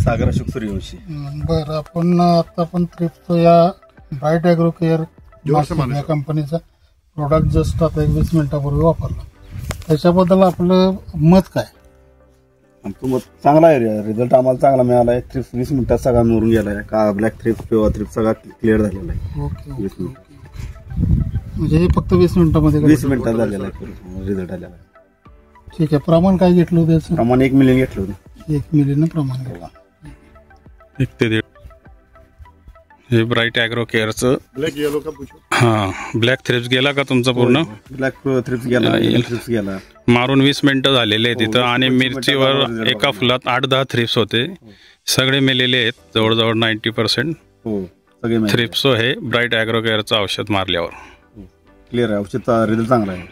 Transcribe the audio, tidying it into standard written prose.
सागर अशोक सूर्यवंशी. बरं, आपण थ्रिप्स या ब्राईट ॲग्रो केअर या कंपनीचा प्रोडक्ट जस्ट आता 20 मिनिटापूर्वी वापरला. त्याच्याबद्दल आपलं मत काय? आमचं मत चांगला आहे. रिझल्ट आम्हाला चांगला मिळाला आहे. थ्रिप्स 20 मिनिटात सगळा मरून गेला आहे. का ब्लॅक थ्रिप्स किंवा थ्रिप्स सगळा क्लिअर झालेला आहे. ओके, म्हणजे हे फक्त 20 मिनिटामध्ये 20 मिनिटात झालेला आहे रिझल्ट आलेला आहे. ठीक आहे. प्रमाण काय घेतलं होतं याचं? प्रमाण 1 मिली घेतलं होतं. 1 मिलीनं प्रमाण घेतलं. 1 ते 1.5. हे ब्राईट ॲग्रो केअरचं ब्लॅक येलो का पूछो. हां, ब्लॅक थ्रिप्स गेला का तुमचा पूर्ण? ब्लॅक थ्रिप्स गेला, थ्रिप्स गेला. मारून 20 मिनिटं झालेले आहेत तिथं. आणि मिरचीवर एका फुलात 8-10 थ्रिप्स होते. सगळे मेलेले आहेत जवळजवळ 90%. हो, सगळे थ्रिप्स हे ब्राईट ॲग्रो केअरचं औषध मारल्यावर क्लिअर आहे. औषधचा रिझल्ट चांगला आहे.